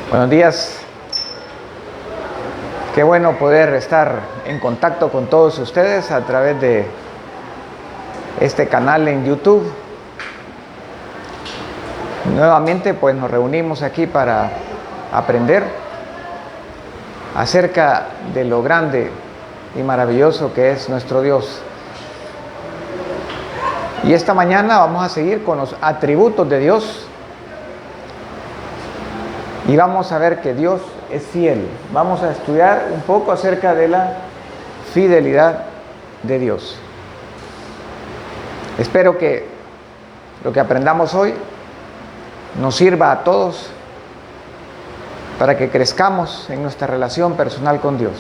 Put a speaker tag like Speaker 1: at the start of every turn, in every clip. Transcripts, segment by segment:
Speaker 1: Buenos días. Qué bueno poder estar en contacto con todos ustedes a través de este canal en YouTube. Nuevamente pues nos reunimos aquí para aprender acerca de lo grande y maravilloso que es nuestro Dios. Y esta mañana vamos a seguir con los atributos de Dios. Y vamos a ver que Dios es fiel. Vamos a estudiar un poco acerca de la fidelidad de Dios. Espero que lo que aprendamos hoy nos sirva a todos para que crezcamos en nuestra relación personal con Dios.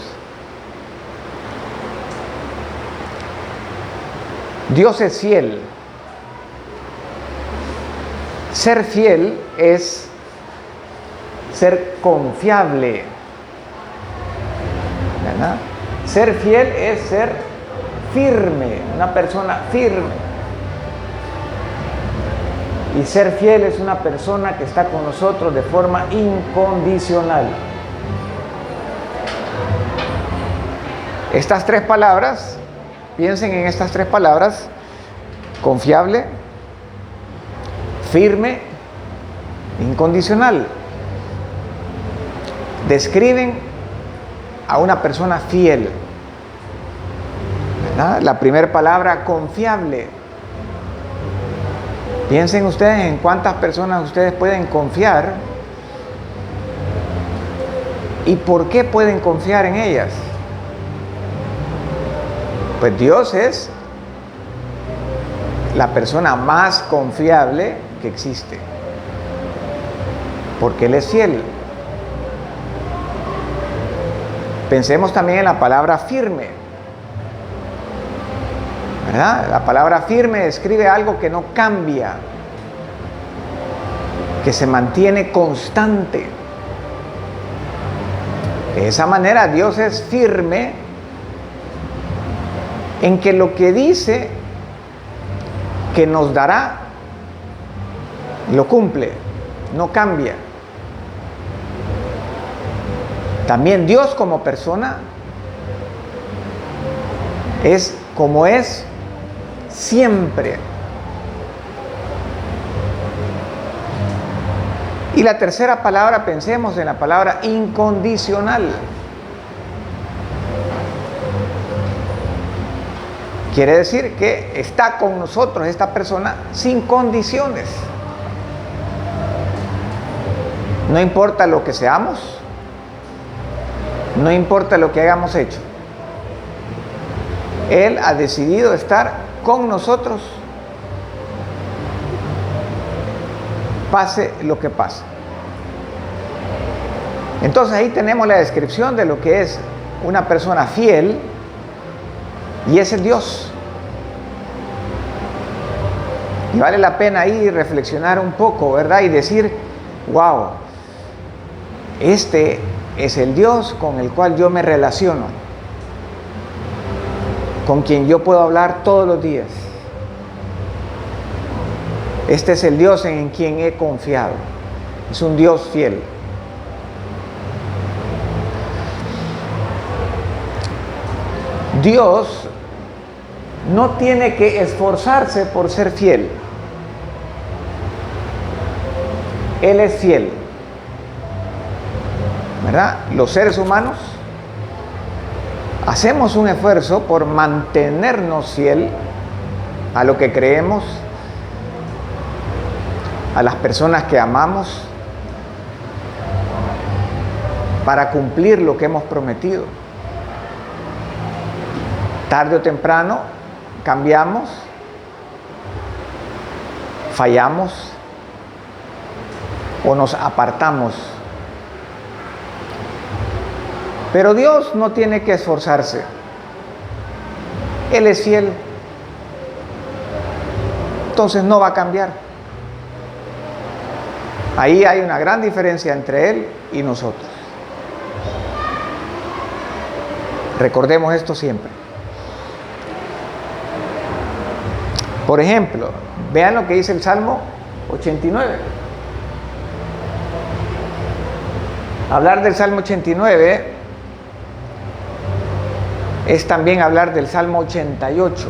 Speaker 1: Dios es fiel. Ser fiel es ser confiable, ¿verdad? Ser fiel es ser firme, una persona firme. Y ser fiel es una persona que está con nosotros de forma incondicional. Estas tres palabras, piensen en estas tres palabras: confiable, firme, incondicional. Describen a una persona fiel, ¿verdad? La primera palabra, confiable. Piensen ustedes en cuántas personas ustedes pueden confiar y por qué pueden confiar en ellas. Pues Dios es la persona más confiable que existe, porque Él es fiel. Pensemos también en la palabra firme, ¿verdad? La palabra firme describe algo que no cambia, que se mantiene constante. De esa manera Dios es firme en que lo que dice que nos dará, lo cumple, no cambia. También Dios como persona es como es siempre. Y la tercera palabra, pensemos en la palabra incondicional. Quiere decir que está con nosotros esta persona sin condiciones. No importa lo que seamos, no importa lo que hayamos hecho. Él ha decidido estar con nosotros, pase lo que pase. Entonces ahí tenemos la descripción de lo que es una persona fiel, y ese es Dios. Y vale la pena ahí reflexionar un poco, ¿verdad? Y decir, wow, este es el Dios con el cual yo me relaciono, con quien yo puedo hablar todos los días. Este es el Dios en quien he confiado. Es un Dios fiel. Dios no tiene que esforzarse por ser fiel. Él es fiel, ¿verdad? Los seres humanos hacemos un esfuerzo por mantenernos fiel a lo que creemos, a las personas que amamos, para cumplir lo que hemos prometido. Tarde o temprano cambiamos, fallamos o nos apartamos. Pero Dios no tiene que esforzarse. Él es fiel. Entonces no va a cambiar. Ahí hay una gran diferencia entre Él y nosotros. Recordemos esto siempre. Por ejemplo, vean lo que dice el Salmo 89. Hablar del Salmo 89 es también hablar del Salmo 88.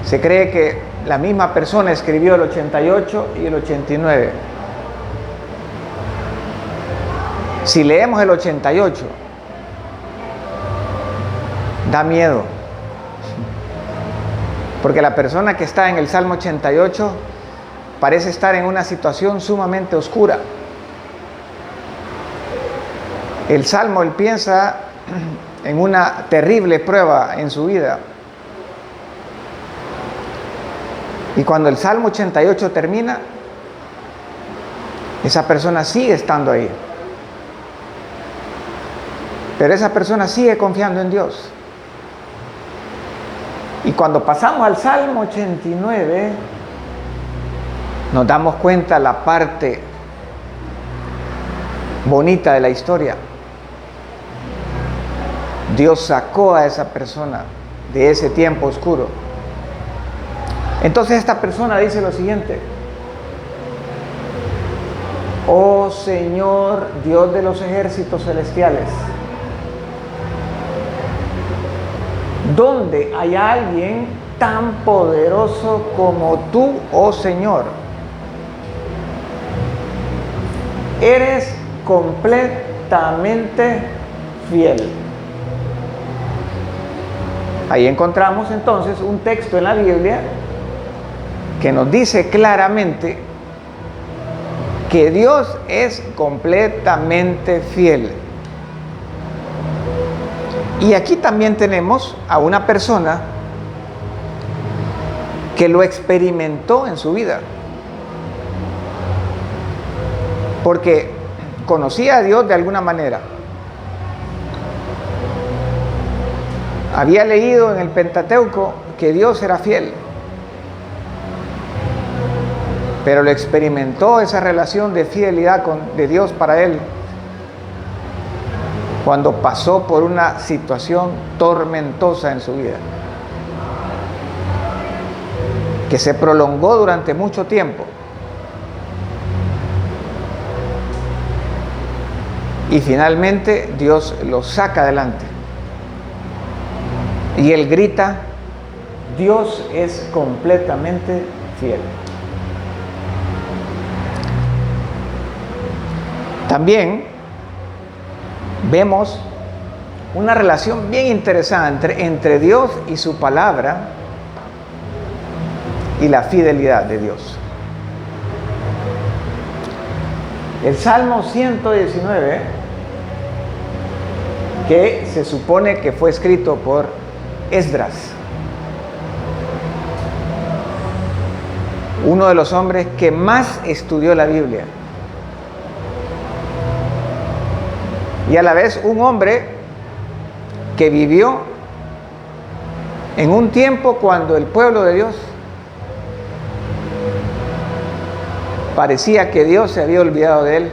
Speaker 1: Se cree que la misma persona escribió el 88 y el 89. Si leemos el 88, da miedo, porque la persona que está en el Salmo 88 parece estar en una situación sumamente oscura. El Salmo, él piensa en una terrible prueba en su vida. Y cuando el Salmo 88 termina, esa persona sigue estando ahí. Pero esa persona sigue confiando en Dios. Y cuando pasamos al Salmo 89, nos damos cuenta la parte bonita de la historia. Dios sacó a esa persona de ese tiempo oscuro. Entonces esta persona dice lo siguiente: oh Señor, Dios de los ejércitos celestiales, ¿dónde hay alguien tan poderoso como tú, oh Señor? Eres completamente fiel. Ahí encontramos entonces un texto en la Biblia que nos dice claramente que Dios es completamente fiel. Y aquí también tenemos a una persona que lo experimentó en su vida, porque conocía a Dios de alguna manera. Había leído en el Pentateuco que Dios era fiel, pero lo experimentó esa relación de fidelidad de Dios para él cuando pasó por una situación tormentosa en su vida, que se prolongó durante mucho tiempo. Y finalmente Dios lo saca adelante. Y él grita: Dios es completamente fiel. También vemos una relación bien interesante entre Dios y su palabra y la fidelidad de Dios. El Salmo 119, que se supone que fue escrito por Esdras, uno de los hombres que más estudió la Biblia, y a la vez un hombre que vivió en un tiempo cuando el pueblo de Dios parecía que Dios se había olvidado de él,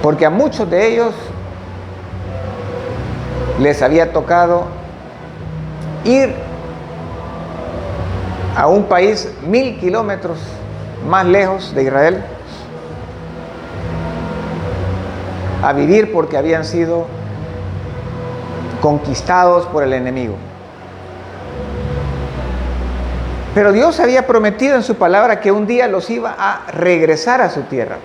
Speaker 1: porque a muchos de ellos les había tocado ir a un país 1000 kilómetros más lejos de Israel a vivir, porque habían sido conquistados por el enemigo. Pero Dios había prometido en su palabra que un día los iba a regresar a su tierra.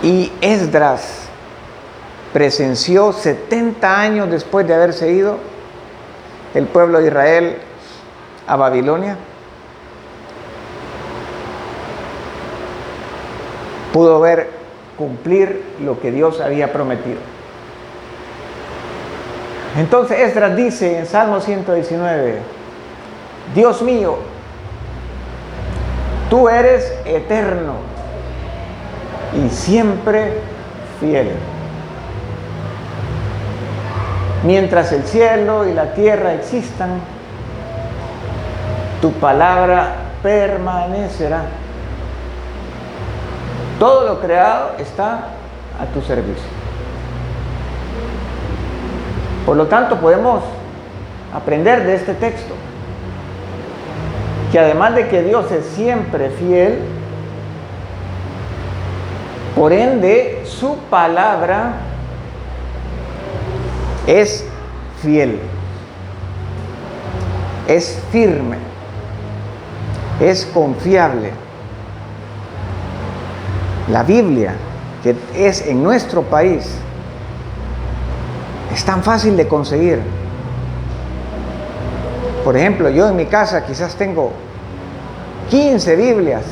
Speaker 1: Y Esdras presenció 70 años después de haberse ido el pueblo de Israel a Babilonia. Pudo ver cumplir lo que Dios había prometido. Entonces Esdras dice en Salmo 119: Dios mío, tú eres eterno y siempre fiel. Mientras el cielo y la tierra existan, tu palabra permanecerá. Todo lo creado está a tu servicio. Por lo tanto, podemos aprender de este texto que además de que Dios es siempre fiel, por ende su palabra es fiel, es firme, es confiable. La Biblia, que es en nuestro país, es tan fácil de conseguir. Por ejemplo, yo en mi casa quizás tengo 15 Biblias.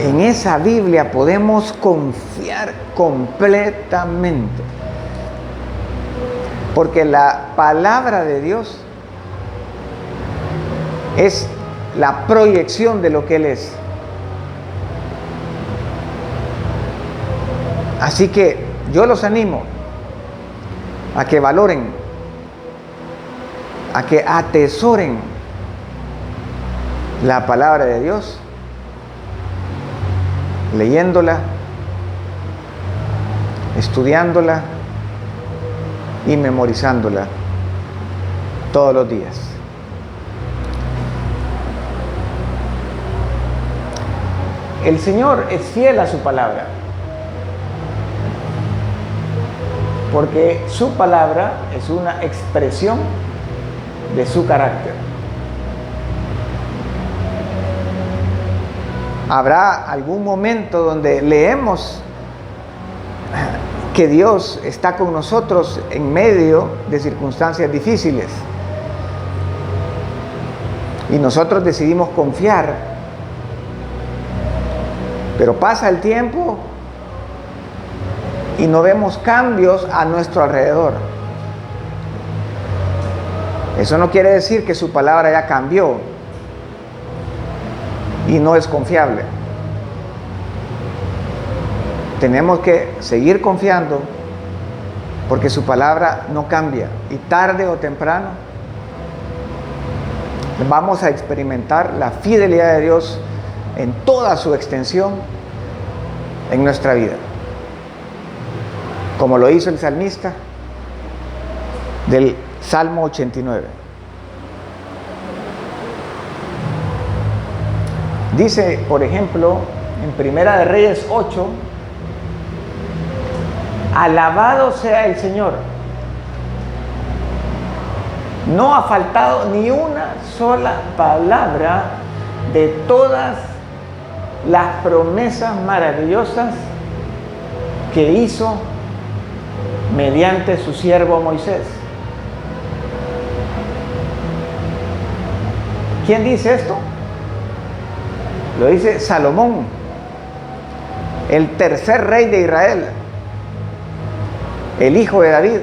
Speaker 1: En esa Biblia podemos confiar completamente, porque la palabra de Dios es la proyección de lo que Él es. Así que yo los animo a que valoren, a que atesoren la palabra de Dios, leyéndola, estudiándola y memorizándola todos los días. El Señor es fiel a su palabra, porque su palabra es una expresión de su carácter. Habrá algún momento donde leemos que Dios está con nosotros en medio de circunstancias difíciles y nosotros decidimos confiar, pero pasa el tiempo y no vemos cambios a nuestro alrededor. Eso no quiere decir que su palabra ya cambió y no es confiable. Tenemos que seguir confiando, porque su palabra no cambia, y tarde o temprano vamos a experimentar la fidelidad de Dios en toda su extensión en nuestra vida, como lo hizo el salmista del Salmo 89. Dice, por ejemplo, en Primera de Reyes 8, alabado sea el Señor. No ha faltado ni una sola palabra de todas las promesas maravillosas que hizo mediante su siervo Moisés. ¿Quién dice esto? Lo dice Salomón, el tercer rey de Israel, el hijo de David,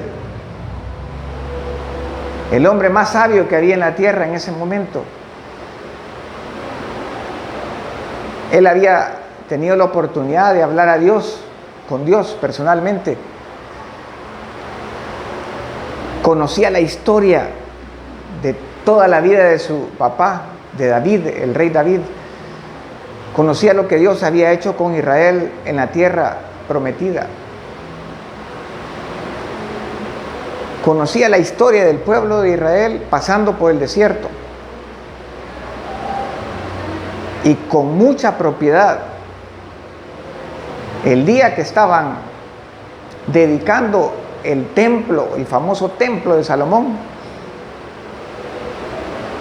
Speaker 1: el hombre más sabio que había en la tierra en ese momento. Él había tenido la oportunidad de hablar a Dios, con Dios personalmente. Conocía la historia de toda la vida de su papá, de David, el rey David. Conocía lo que Dios había hecho con Israel en la tierra prometida. Conocía la historia del pueblo de Israel pasando por el desierto. Y con mucha propiedad, el día que estaban dedicando el templo, el famoso templo de Salomón,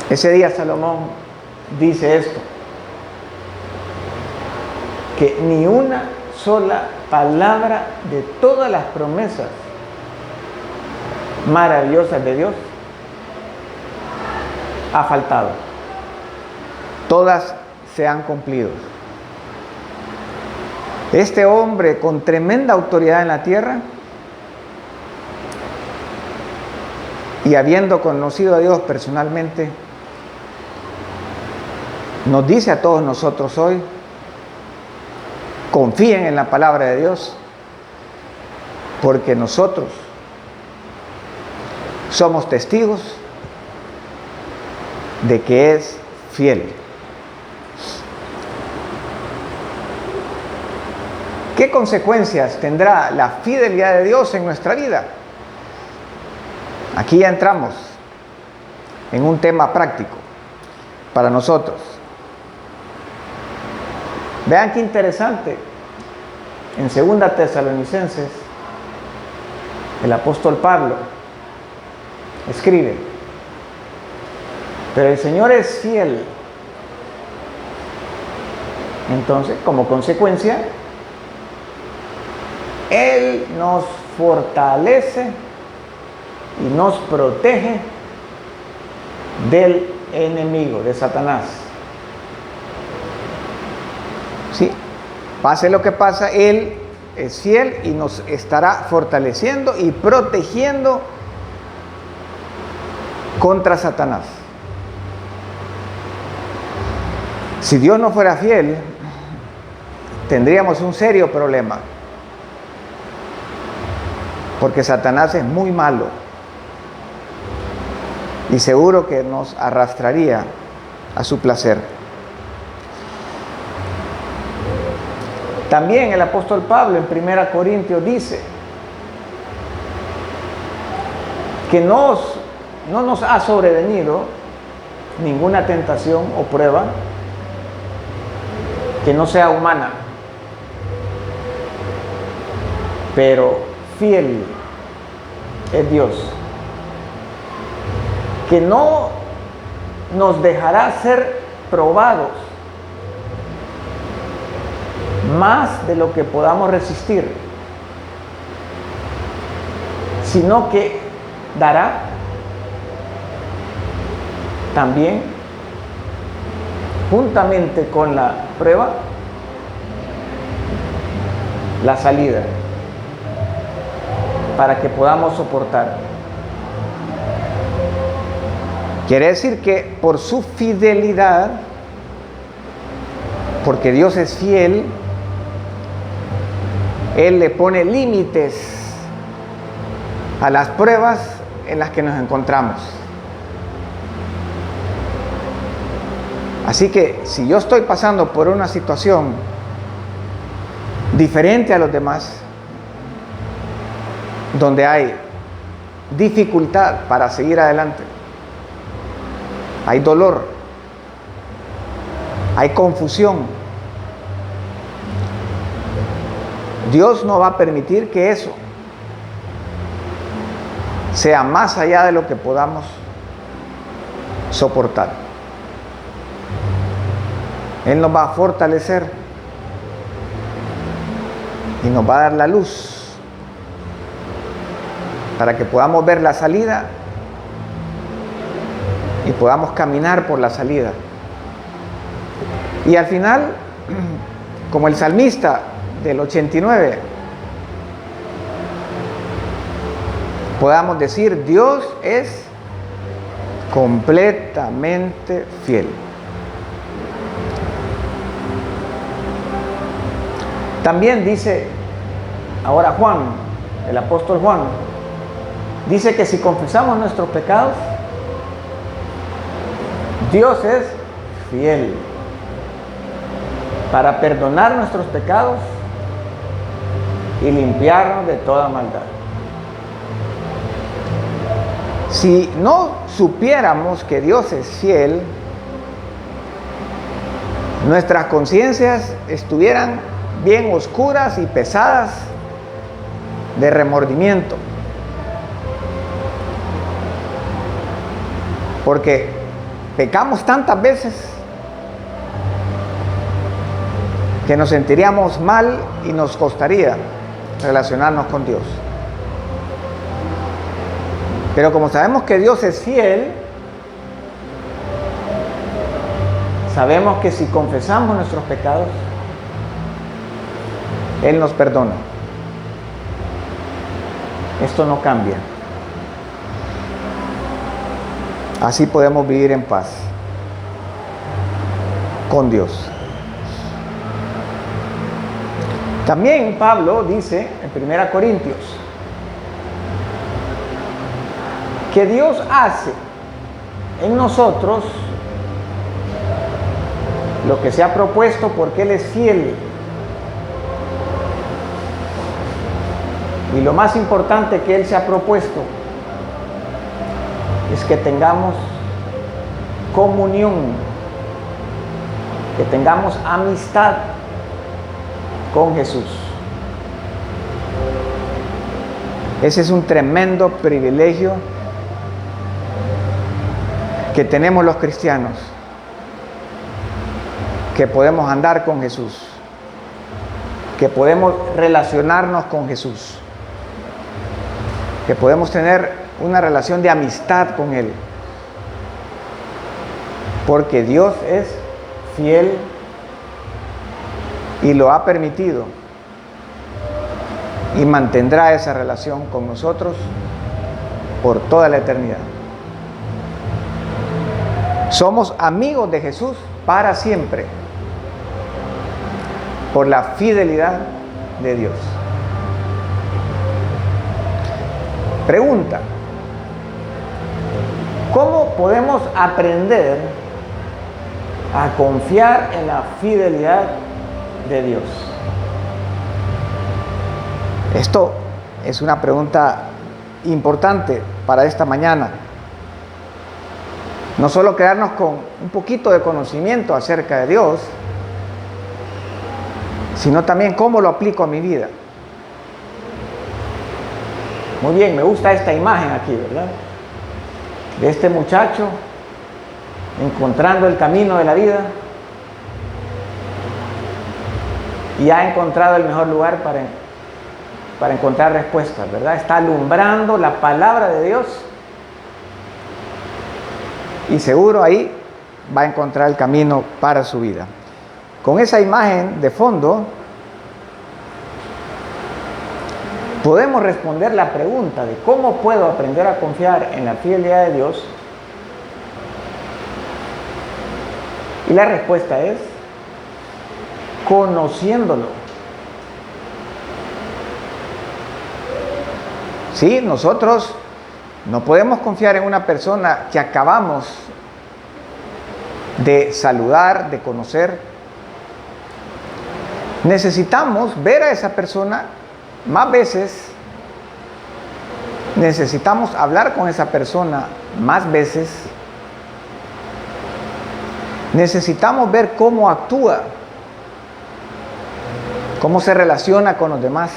Speaker 1: ese día Salomón dice esto: que ni una sola palabra de todas las promesas maravillosas de Dios ha faltado. Todas se han cumplido. Este hombre con tremenda autoridad en la tierra y habiendo conocido a Dios personalmente, nos dice a todos nosotros hoy: confíen en la palabra de Dios, porque nosotros somos testigos de que es fiel. ¿Qué consecuencias tendrá la fidelidad de Dios en nuestra vida? Aquí ya entramos en un tema práctico para nosotros. Vean qué interesante. En 2 Tesalonicenses, el apóstol Pablo escribe: pero el Señor es fiel. Entonces, como consecuencia, Él nos fortalece y nos protege del enemigo, de Satanás. Sí, pase lo que pasa, Él es fiel y nos estará fortaleciendo y protegiendo contra Satanás. Si Dios no fuera fiel, tendríamos un serio problema, porque Satanás es muy malo y seguro que nos arrastraría a su placer. También el apóstol Pablo en 1 Corintios dice que no nos ha sobrevenido ninguna tentación o prueba que no sea humana, pero fiel es Dios, que no nos dejará ser probados más de lo que podamos resistir, sino que dará también, juntamente con la prueba, la salida, para que podamos soportar. Quiere decir que por su fidelidad, porque Dios es fiel, Él le pone límites a las pruebas en las que nos encontramos. Así que si yo estoy pasando por una situación diferente a los demás, donde hay dificultad para seguir adelante, hay dolor, hay confusión, Dios no va a permitir que eso sea más allá de lo que podamos soportar. Él nos va a fortalecer y nos va a dar la luz para que podamos ver la salida y podamos caminar por la salida. Y al final, como el salmista del 89, podamos decir: Dios es completamente fiel. También dice ahora Juan, el apóstol Juan, dice que si confesamos nuestros pecados, Dios es fiel para perdonar nuestros pecados y limpiarnos de toda maldad. Si no supiéramos que Dios es fiel, nuestras conciencias estuvieran bien oscuras y pesadas de remordimiento, porque pecamos tantas veces que nos sentiríamos mal y nos costaría relacionarnos con Dios. Pero como sabemos que Dios es fiel, sabemos que si confesamos nuestros pecados, Él nos perdona. Esto no cambia. Así podemos vivir en paz con Dios. También Pablo dice en 1 Corintios que Dios hace en nosotros lo que se ha propuesto porque Él es fiel. Y lo más importante que Él se ha propuesto es que tengamos comunión, que tengamos amistad con Jesús. Ese es un tremendo privilegio que tenemos los cristianos, que podemos andar con Jesús, que podemos relacionarnos con Jesús, que podemos tener una relación de amistad con Él, porque Dios es fiel y lo ha permitido y mantendrá esa relación con nosotros por toda la eternidad. Somos amigos de Jesús para siempre, por la fidelidad de Dios. Pregunta: ¿cómo podemos aprender a confiar en la fidelidad de Dios? Esto es una pregunta importante para esta mañana. No solo quedarnos con un poquito de conocimiento acerca de Dios, sino también cómo lo aplico a mi vida. Muy bien, me gusta esta imagen aquí, ¿verdad? De este muchacho encontrando el camino de la vida y ha encontrado el mejor lugar para encontrar respuestas, ¿verdad? Está alumbrando la palabra de Dios y seguro ahí va a encontrar el camino para su vida. Con esa imagen de fondo, podemos responder la pregunta de cómo puedo aprender a confiar en la fidelidad de Dios. Y la respuesta es conociéndolo. Sí, nosotros no podemos confiar en una persona que acabamos de saludar, de conocer. Necesitamos ver a esa persona más veces, necesitamos hablar con esa persona más veces, necesitamos ver cómo actúa, cómo se relaciona con los demás,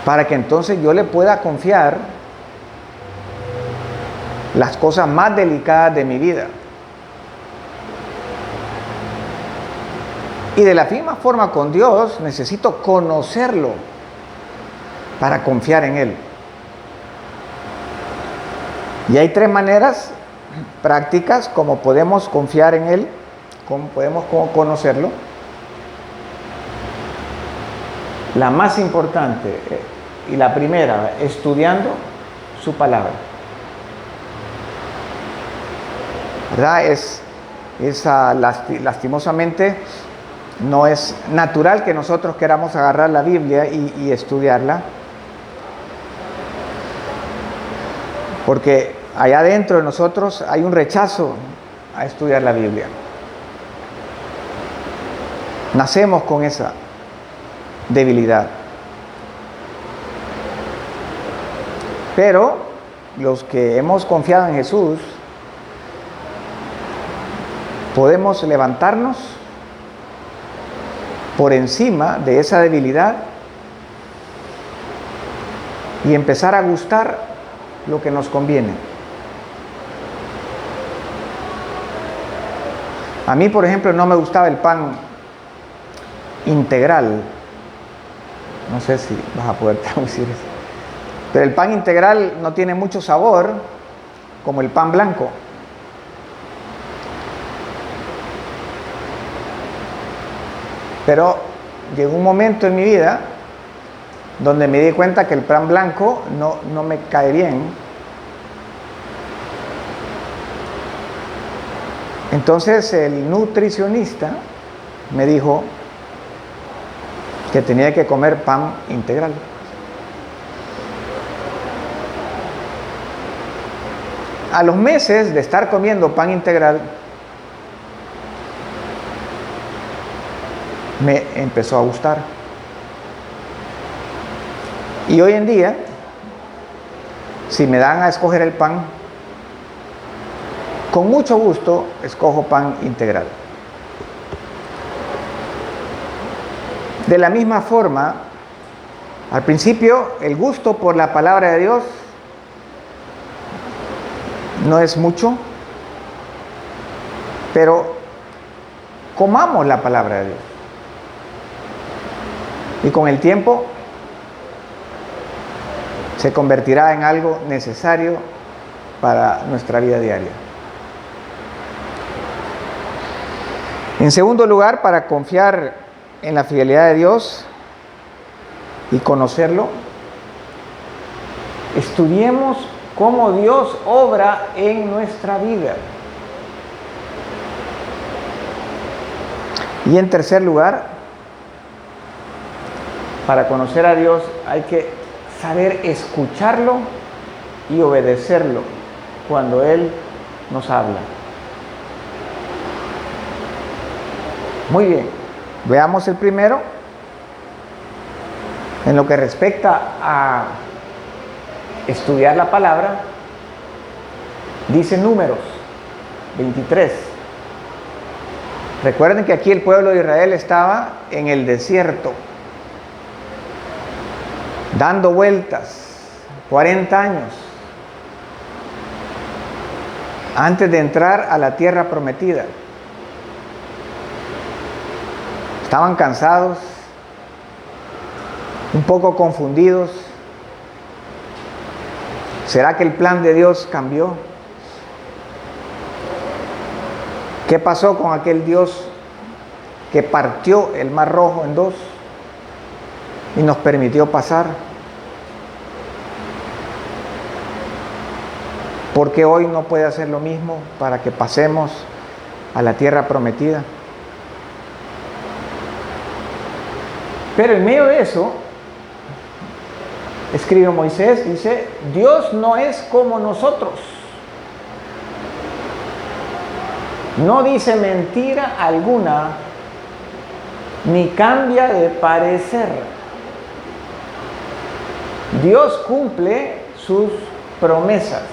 Speaker 1: para que entonces yo le pueda confiar las cosas más delicadas de mi vida. Y de la misma forma con Dios, necesito conocerlo para confiar en Él. Y hay tres maneras prácticas como podemos confiar en Él, como podemos conocerlo. La más importante y la primera, estudiando su palabra. ¿Verdad? Lastimosamente no es natural que nosotros queramos agarrar la Biblia y estudiarla, porque allá dentro de nosotros hay un rechazo a estudiar la Biblia. Nacemos con esa debilidad. Pero los que hemos confiado en Jesús, podemos levantarnos por encima de esa debilidad y empezar a gustar lo que nos conviene. A mí, por ejemplo, no me gustaba el pan integral. No sé si vas a poder traducir eso. Pero el pan integral no tiene mucho sabor como el pan blanco. Pero llegó un momento en mi vida donde me di cuenta que el pan blanco no me cae bien. Entonces el nutricionista me dijo que tenía que comer pan integral. A los meses de estar comiendo pan integral, me empezó a gustar. Y hoy en día, si me dan a escoger el pan, con mucho gusto escojo pan integral. De la misma forma, al principio el gusto por la palabra de Dios no es mucho, pero comamos la palabra de Dios. Y con el tiempo se convertirá en algo necesario para nuestra vida diaria. En segundo lugar, para confiar en la fidelidad de Dios y conocerlo, estudiemos cómo Dios obra en nuestra vida. Y en tercer lugar, para conocer a Dios hay que saber escucharlo y obedecerlo cuando Él nos habla. Muy bien, veamos el primero. En lo que respecta a estudiar la palabra, dice Números 23. Recuerden que aquí el pueblo de Israel estaba en el desierto, dando vueltas, 40 años, antes de entrar a la tierra prometida. Estaban cansados, un poco confundidos. ¿Será que el plan de Dios cambió? ¿Qué pasó con aquel Dios que partió el Mar Rojo en dos y nos permitió pasar? ¿Por qué hoy no puede hacer lo mismo para que pasemos a la tierra prometida? Pero en medio de eso, escribe Moisés, dice, Dios no es como nosotros. No dice mentira alguna, ni cambia de parecer. Dios cumple sus promesas.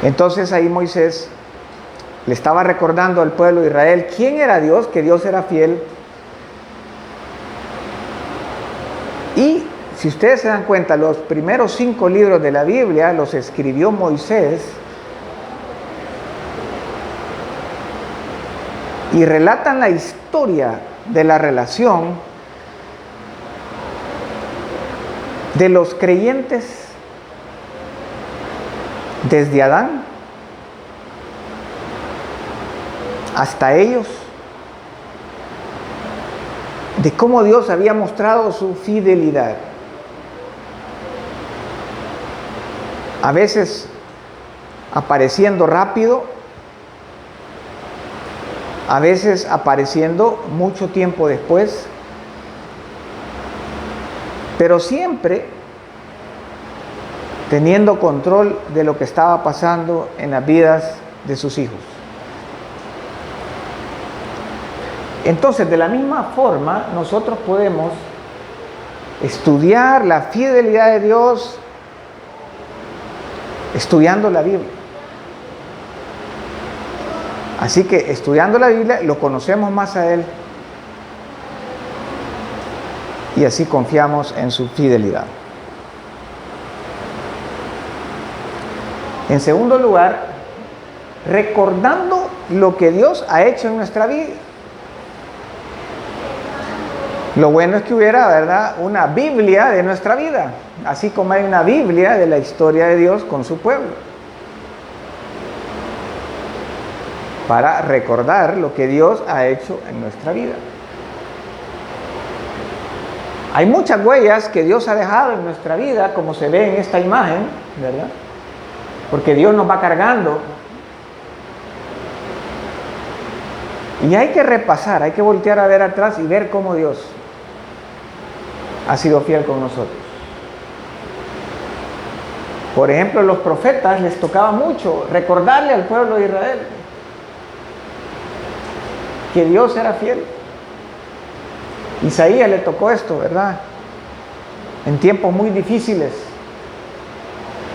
Speaker 1: Entonces ahí Moisés le estaba recordando al pueblo de Israel quién era Dios, que Dios era fiel. Y si ustedes se dan cuenta, los primeros 5 libros de la Biblia los escribió Moisés y relatan la historia de la relación de los creyentes desde Adán hasta ellos, de cómo Dios había mostrado su fidelidad. A veces apareciendo rápido, a veces apareciendo mucho tiempo después, pero siempre teniendo control de lo que estaba pasando en las vidas de sus hijos. Entonces, de la misma forma, nosotros podemos estudiar la fidelidad de Dios estudiando la Biblia. Así que estudiando la Biblia lo conocemos más a Él y así confiamos en su fidelidad. En segundo lugar, recordando lo que Dios ha hecho en nuestra vida. Lo bueno es que hubiera, ¿verdad?, una Biblia de nuestra vida, así como hay una Biblia de la historia de Dios con su pueblo, para recordar lo que Dios ha hecho en nuestra vida. Hay muchas huellas que Dios ha dejado en nuestra vida, como se ve en esta imagen, ¿verdad? Porque Dios nos va cargando. Y hay que repasar, hay que voltear a ver atrás y ver cómo Dios ha sido fiel con nosotros. Por ejemplo, a los profetas les tocaba mucho recordarle al pueblo de Israel que Dios era fiel. Isaías le tocó esto, ¿verdad? En tiempos muy difíciles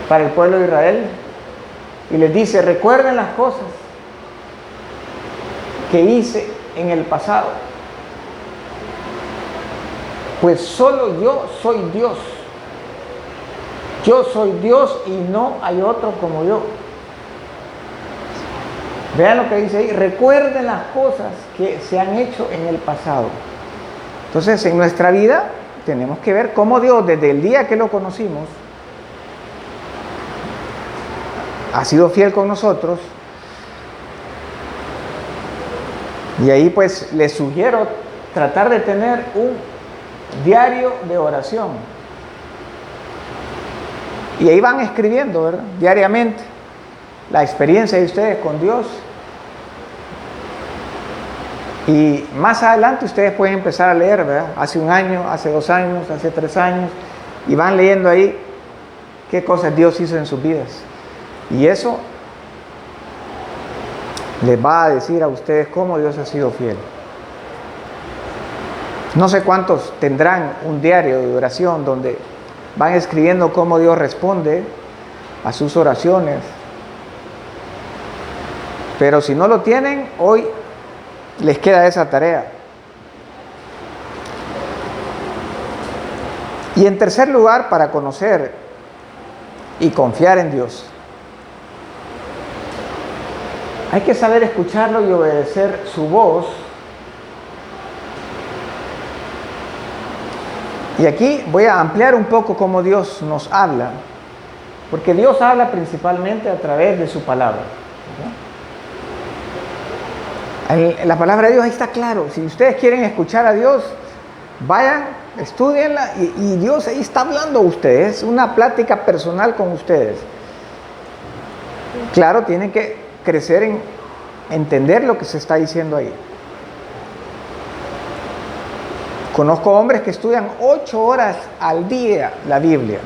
Speaker 1: para el pueblo de Israel. y les dice, recuerden las cosas que hice en el pasado, pues solo yo soy Dios. Yo soy Dios y no hay otro como yo. Vean lo que dice ahí, recuerden las cosas que se han hecho en el pasado. Entonces, en nuestra vida tenemos que ver cómo Dios, desde el día que lo conocimos, ha sido fiel con nosotros. Y ahí pues les sugiero tratar de tener un diario de oración. Y ahí van escribiendo, ¿verdad?, diariamente la experiencia de ustedes con Dios. Y más adelante ustedes pueden empezar a leer, ¿verdad? Hace un año, hace 2 años, hace 3 años. Y van leyendo ahí qué cosas Dios hizo en sus vidas. Y eso les va a decir a ustedes cómo Dios ha sido fiel. No sé cuántos tendrán un diario de oración donde van escribiendo cómo Dios responde a sus oraciones. Pero si no lo tienen, hoy les queda esa tarea. Y en tercer lugar, para conocer y confiar en Dios, hay que saber escucharlo y obedecer su voz. Y aquí voy a ampliar un poco cómo Dios nos habla, porque Dios habla principalmente a través de su palabra, ¿no? La palabra de Dios ahí está claro. Si ustedes quieren escuchar a Dios, vayan, estudienla y Dios ahí está hablando a ustedes, una plática personal con ustedes. Claro, tienen que crecer en entender lo que se está diciendo ahí. Conozco hombres que estudian 8 horas al día la Biblia.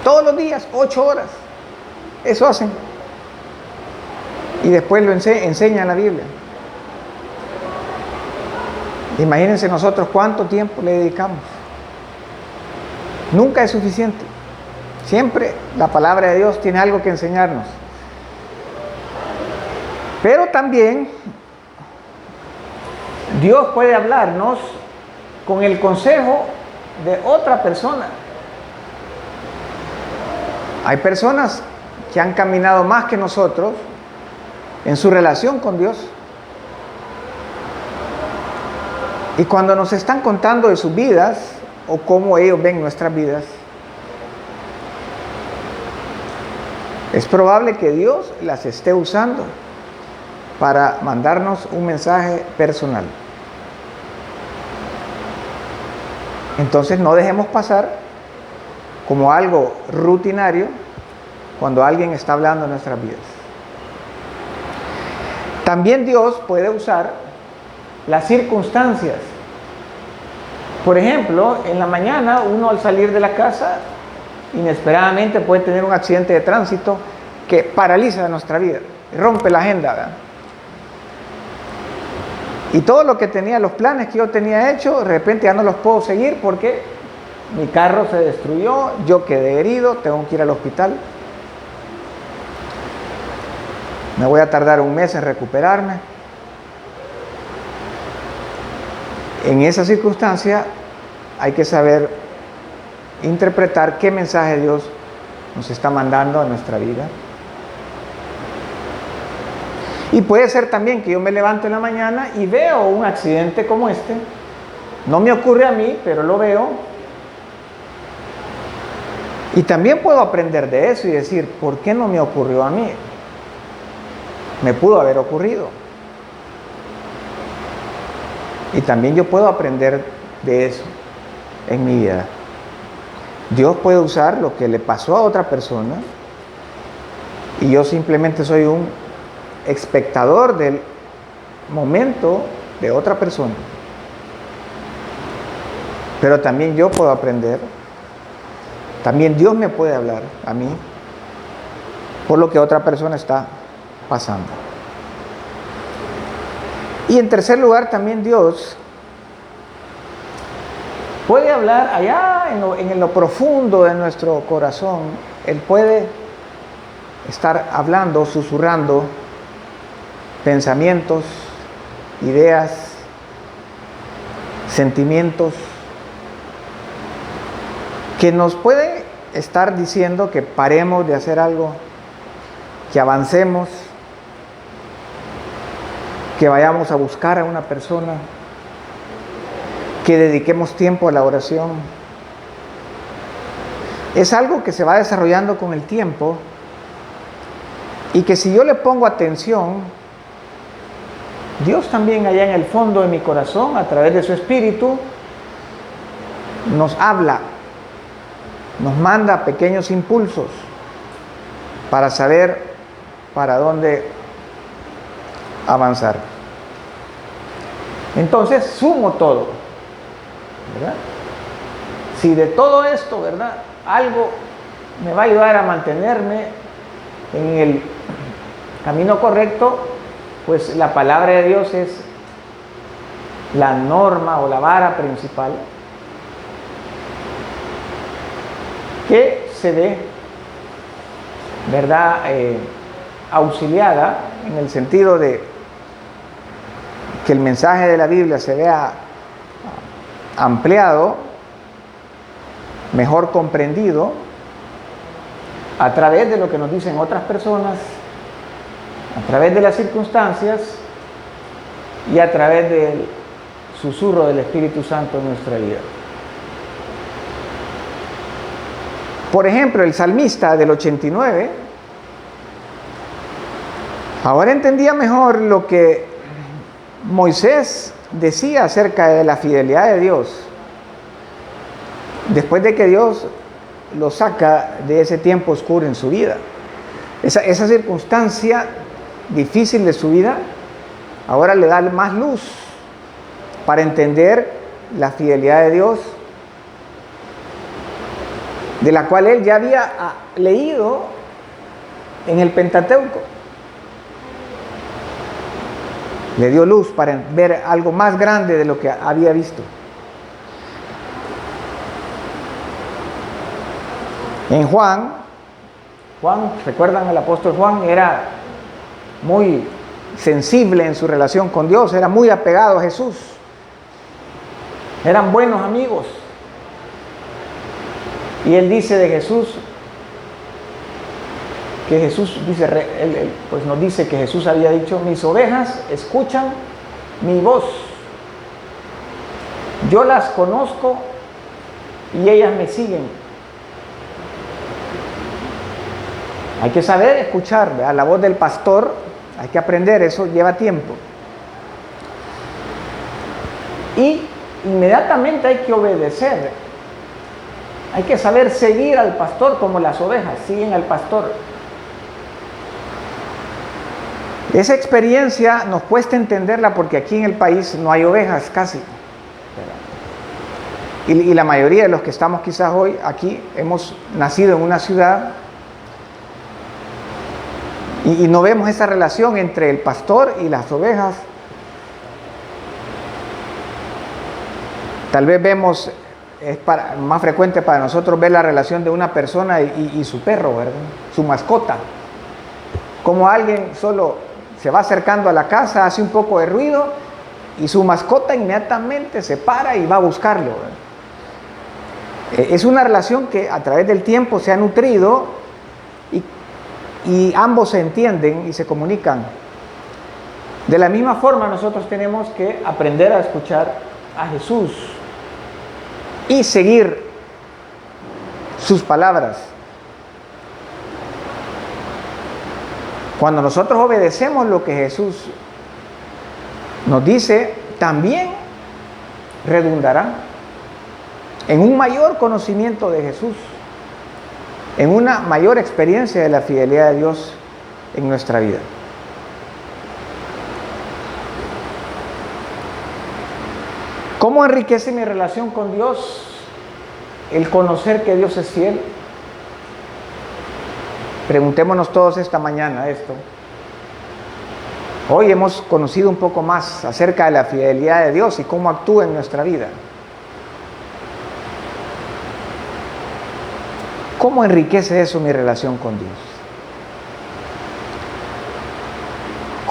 Speaker 1: Todos los días, 8 horas. Eso hacen. Y después lo enseñan la Biblia. Imagínense nosotros cuánto tiempo le dedicamos. Nunca es suficiente. Siempre la palabra de Dios tiene algo que enseñarnos. Pero también Dios puede hablarnos con el consejo de otra persona. Hay personas que han caminado más que nosotros en su relación con Dios. Y cuando nos están contando de sus vidas o cómo ellos ven nuestras vidas, es probable que Dios las esté usando para mandarnos un mensaje personal. Entonces no dejemos pasar como algo rutinario cuando alguien está hablando en nuestras vidas. También Dios puede usar las circunstancias. Por ejemplo, en la mañana uno al salir de la casa inesperadamente puede tener un accidente de tránsito que paraliza nuestra vida, rompe la agenda, ¿verdad? Y todo lo que tenía, los planes que yo tenía hecho, de repente ya no los puedo seguir porque mi carro se destruyó, yo quedé herido, tengo que ir al hospital. Me voy a tardar 1 mes en recuperarme. En esa circunstancia hay que saber interpretar qué mensaje Dios nos está mandando a nuestra vida. Y puede ser también que yo me levanto en la mañana y veo un accidente como este. No me ocurre a mí, pero lo veo. Y también puedo aprender de eso y decir, ¿por qué no me ocurrió a mí? Me pudo haber ocurrido. Y también yo puedo aprender de eso en mi vida. Dios puede usar lo que le pasó a otra persona y yo simplemente soy un espectador del momento de otra persona. Pero también yo puedo aprender. También Dios me puede hablar a mí por lo que otra persona está pasando. Y en tercer lugar, también Dios puede hablar allá en lo profundo de nuestro corazón. Él puede estar hablando, susurrando pensamientos, ideas, sentimientos que nos pueden estar diciendo que paremos de hacer algo, que avancemos, que vayamos a buscar a una persona, que dediquemos tiempo a la oración. Es algo que se va desarrollando con el tiempo y que si yo le pongo atención, Dios también allá en el fondo de mi corazón, a través de su Espíritu, nos habla, nos manda pequeños impulsos para saber para dónde avanzar. Entonces, sumo todo, ¿verdad? Si de todo esto, ¿verdad?, algo me va a ayudar a mantenerme en el camino correcto, pues la palabra de Dios es la norma o la vara principal que se ve, ¿verdad?, auxiliada en el sentido de que el mensaje de la Biblia se vea ampliado, mejor comprendido, a través de lo que nos dicen otras personas, a través de las circunstancias y a través del susurro del Espíritu Santo en nuestra vida. Por ejemplo, el salmista del 89 ahora entendía mejor lo que Moisés decía acerca de la fidelidad de Dios, después de que Dios lo saca de ese tiempo oscuro en su vida. Esa circunstancia difícil de su vida ahora le da más luz para entender la fidelidad de Dios, de la cual él ya había leído en el Pentateuco. Le dio luz para ver algo más grande de lo que había visto. En Juan, ¿recuerdan el apóstol Juan? Era muy sensible en su relación con Dios, era muy apegado a Jesús. Eran buenos amigos. Y él dice de Jesús, que Jesús dice, pues nos dice que Jesús había dicho: mis ovejas escuchan mi voz, yo las conozco y ellas me siguen. Hay que saber escuchar, ¿verdad?, la voz del pastor, hay que aprender, eso lleva tiempo. Y inmediatamente hay que obedecer, hay que saber seguir al pastor como las ovejas siguen al pastor. Esa experiencia nos cuesta entenderla porque aquí en el país no hay ovejas casi. Y la mayoría de los que estamos quizás hoy aquí hemos nacido en una ciudad y no vemos esa relación entre el pastor y las ovejas. Tal vez vemos, más frecuente para nosotros ver la relación de una persona y su perro, ¿verdad?, su mascota. Como alguien solo se va acercando a la casa, hace un poco de ruido y su mascota inmediatamente se para y va a buscarlo, ¿verdad? Es una relación que a través del tiempo se ha nutrido y ambos se entienden y se comunican. De la misma forma, nosotros tenemos que aprender a escuchar a Jesús y seguir sus palabras. Cuando nosotros obedecemos lo que Jesús nos dice, también redundará en un mayor conocimiento de Jesús, en una mayor experiencia de la fidelidad de Dios en nuestra vida. ¿Cómo enriquece mi relación con Dios el conocer que Dios es fiel? Preguntémonos todos esta mañana esto. Hoy hemos conocido un poco más acerca de la fidelidad de Dios y cómo actúa en nuestra vida. ¿Cómo enriquece eso mi relación con Dios?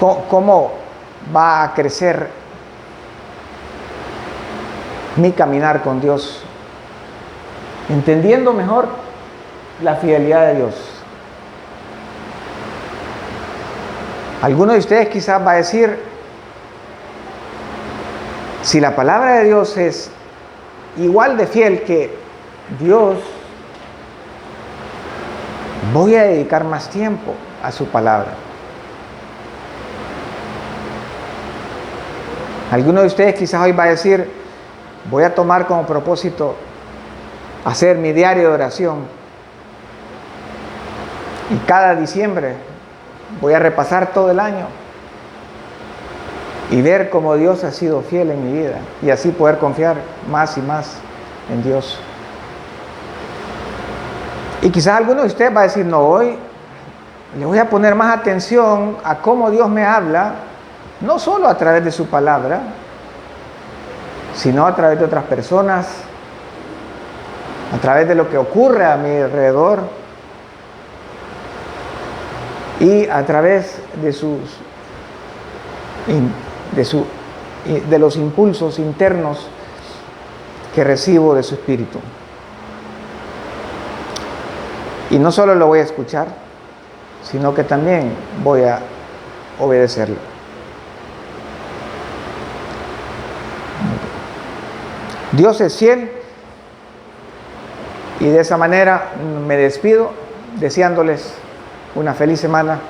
Speaker 1: ¿Cómo va a crecer mi caminar con Dios? Entendiendo mejor la fidelidad de Dios. Alguno de ustedes quizás va a decir, si la palabra de Dios es igual de fiel que Dios, voy a dedicar más tiempo a su palabra. Alguno de ustedes quizás hoy va a decir, voy a tomar como propósito hacer mi diario de oración. Y cada diciembre voy a repasar todo el año y ver cómo Dios ha sido fiel en mi vida y así poder confiar más y más en Dios. Y quizás alguno de ustedes va a decir, no, hoy le voy a poner más atención a cómo Dios me habla, no solo a través de su palabra, sino a través de otras personas, a través de lo que ocurre a mi alrededor y a través de los impulsos internos que recibo de su espíritu. Y no solo lo voy a escuchar, sino que también voy a obedecerlo. Dios es fiel y de esa manera me despido deseándoles una feliz semana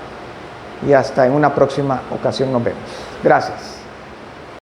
Speaker 1: y hasta en una próxima ocasión nos vemos. Gracias.